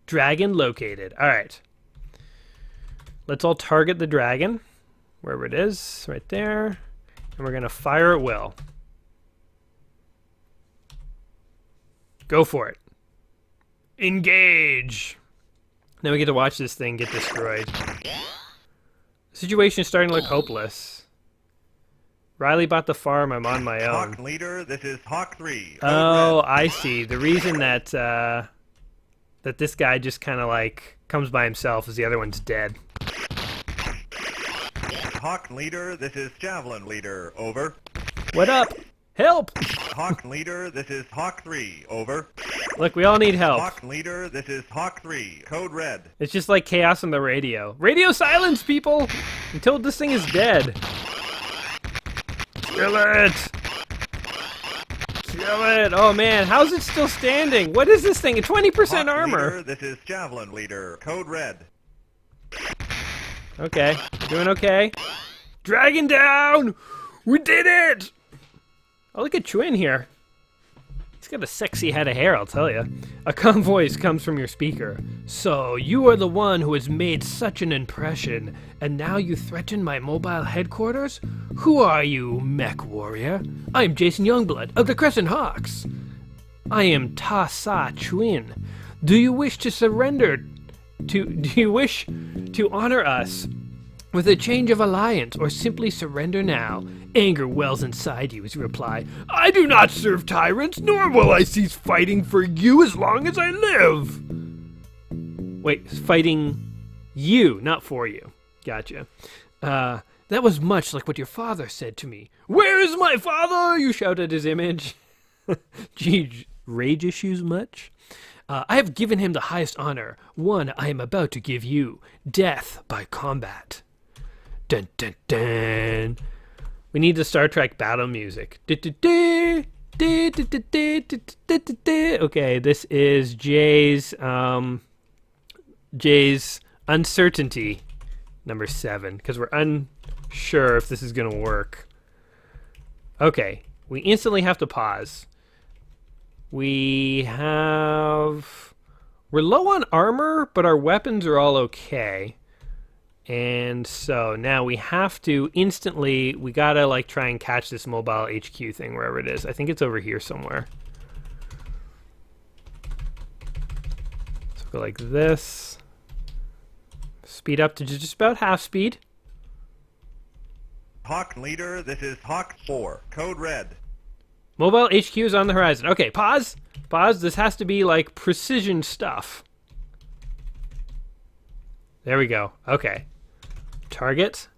Dragon located. Alright. Let's all target the dragon. Wherever it is. Right there. And we're going to fire at will. Go for it. Engage! Now we get to watch this thing get destroyed. The situation is starting to look hopeless. Riley bought the farm, I'm on my own. Hawk leader, this is Hawk 3. Oh, red. I see. The reason that that this guy just kind of like comes by himself is the other one's dead. Hawk leader, this is Javelin leader, over. What up? Help! Hawk leader, this is Hawk 3, over. Look, we all need help. Hawk leader, this is Hawk 3, code red. It's just like chaos on the radio. Radio silence, people! Until this thing is dead. Kill it! Kill it! Oh man, how's it still standing? What is this thing? 20% armor! Leader, this is Javelin leader, code red. Okay, we're doing okay. Dragon down! We did it! Oh, look at Chwin here. He's got a sexy head of hair, I'll tell you. A calm voice comes from your speaker. So, you are the one who has made such an impression, and now you threaten my mobile headquarters? Who are you, mech warrior? I am Jason Youngblood of the Crescent Hawks. I am Ta Sa Chwin. Do you wish to surrender do you wish to honor us with a change of alliance, or simply surrender now? Anger wells inside you as you reply, I do not serve tyrants, nor will I cease fighting for you as long as I live. Wait, fighting you, not for you. Gotcha. That was much like what your father said to me. Where is my father? You shout at his image. Gee, rage issues much? I have given him the highest honor, one I am about to give you, death by combat. Dun dun dun. We need the Star Trek battle music. Okay, this is Jay's uncertainty number 7, because we're unsure if this is gonna work. Okay, we instantly have to pause. We're low on armor, but our weapons are all okay. And so now we have to instantly, we gotta like try and catch this mobile HQ thing wherever it is. I think it's over here somewhere. So go like this. Speed up to just about half speed. Hawk leader, this is Hawk 4, code red. Mobile HQ is on the horizon. Okay, pause. Pause. This has to be like precision stuff. There we go. Okay. Target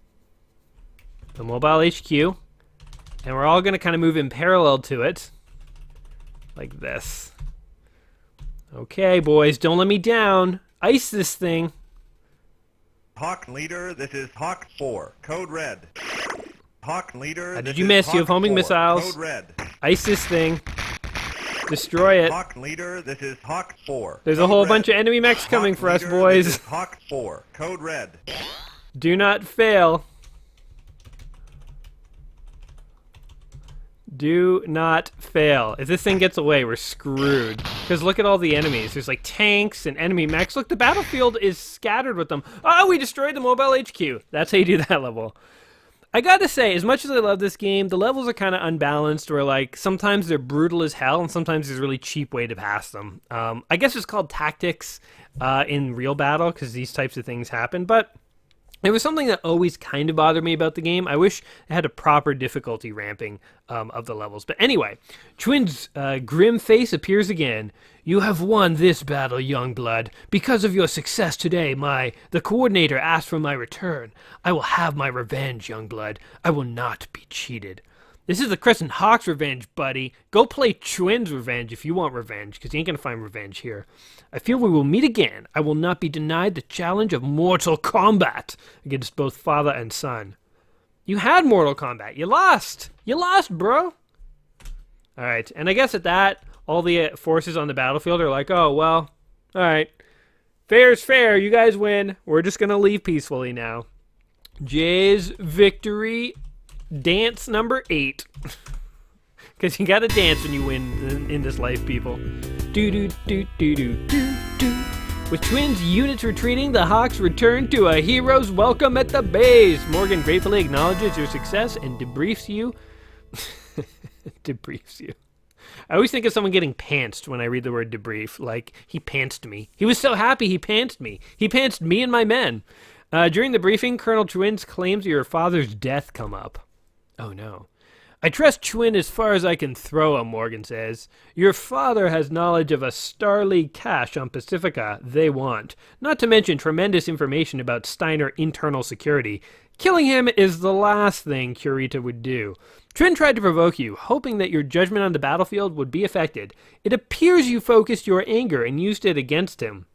the mobile HQ, and we're all going to kind of move in parallel to it like this. Okay, boys, don't let me down. Ice this thing. Hawk leader, this is Hawk 4, code red. Hawk leader, Did you miss? You have homing missiles. Code red. Ice this thing. Destroy it. Hawk leader, this is Hawk 4. There's a whole bunch of enemy mechs coming for us, boys. This is Hawk 4, code red. Do not fail. Do not fail. If this thing gets away, we're screwed. Because look at all the enemies. There's like tanks and enemy mechs. Look, the battlefield is scattered with them. Oh, we destroyed the mobile HQ. That's how you do that level. I gotta say, as much as I love this game, the levels are kind of unbalanced, where like sometimes they're brutal as hell and sometimes there's a really cheap way to pass them. I guess it's called tactics in real battle because these types of things happen, but there was something that always kind of bothered me about the game. I wish it had a proper difficulty ramping of the levels. But anyway, Twin's grim face appears again. You have won this battle, young blood. Because of your success today, the coordinator asked for my return. I will have my revenge, young blood. I will not be cheated. This is the Crescent Hawks revenge, buddy. Go play Twin's revenge if you want revenge, because you ain't going to find revenge here. I feel we will meet again. I will not be denied the challenge of mortal combat against both father and son. You had mortal combat. You lost. You lost, bro. All right, and I guess at that, all the forces on the battlefield are like, oh, well, all right. Fair's fair. You guys win. We're just going to leave peacefully now. Jay's victory. Dance number 8. Because you gotta dance when you win in this life, people. Do-do-do-do-do-do-do. With Twins units retreating, the Hawks return to a hero's welcome at the base. Morgan gratefully acknowledges your success and debriefs you. Debriefs you. I always think of someone getting pantsed when I read the word debrief. Like, he pantsed me. He was so happy he pantsed me. He pantsed me and my men. During the briefing, Colonel Twins claims your father's death come up. Oh no. I trust Twin as far as I can throw him, Morgan says. Your father has knowledge of a Starly cache on Pacifica they want, not to mention tremendous information about Steiner internal security. Killing him is the last thing Kurita would do. Twin tried to provoke you, hoping that your judgment on the battlefield would be affected. It appears you focused your anger and used it against him.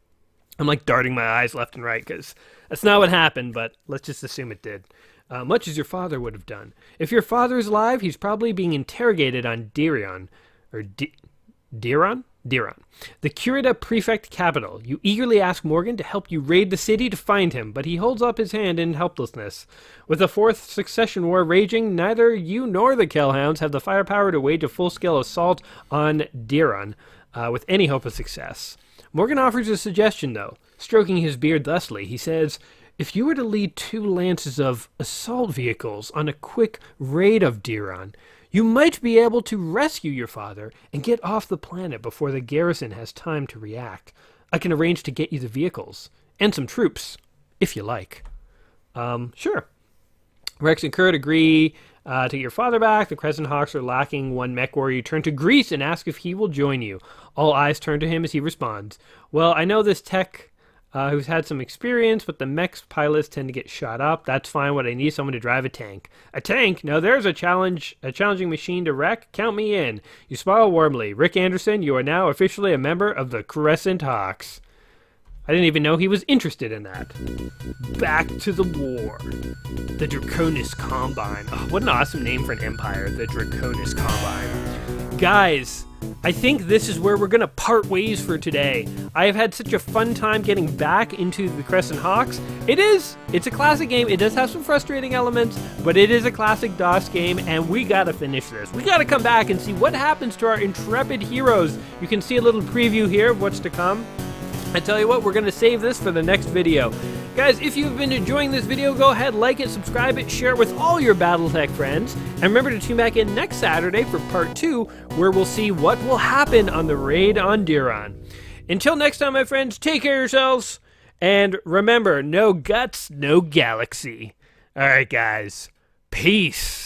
I'm like darting my eyes left and right because that's not what happened, but let's just assume it did. Much as your father would have done. If your father is alive, he's probably being interrogated on Diron. Diron? Diron. The Kurita prefect capital. You eagerly ask Morgan to help you raid the city to find him, but he holds up his hand in helplessness. With the fourth succession war raging, neither you nor the Kell Hounds have the firepower to wage a full-scale assault on Diron with any hope of success. Morgan offers a suggestion, though. Stroking his beard thusly, he says, if you were to lead 2 lances of assault vehicles on a quick raid of Diron, you might be able to rescue your father and get off the planet before the garrison has time to react. I can arrange to get you the vehicles and some troops, if you like. Sure. Rex and Kurt agree to get your father back. The Crescent Hawks are lacking 1 mech warrior. You turn to Grease and ask if he will join you. All eyes turn to him as he responds. Well, I know this tech who's had some experience, but the mech pilots tend to get shot up. That's fine. What I need is someone to drive a tank. A tank? No, there's a challenging machine to wreck. Count me in. You smile warmly. Rick Anderson, you are now officially a member of the Crescent Hawks. I didn't even know he was interested in that. Back to the war. The Draconis Combine. Oh, what an awesome name for an empire, the Draconis Combine. Guys, I think this is where we're going to part ways for today. I have had such a fun time getting back into the Crescent Hawks. It's a classic game. It does have some frustrating elements, but it is a classic DOS game, and we got to finish this. We got to come back and see what happens to our intrepid heroes. You can see a little preview here of what's to come. I tell you what, we're going to save this for the next video. Guys, if you've been enjoying this video, go ahead, like it, subscribe it, share it with all your BattleTech friends. And remember to tune back in next Saturday for part 2, where we'll see what will happen on the raid on Diron. Until next time, my friends, take care of yourselves. And remember, no guts, no galaxy. All right, guys. Peace.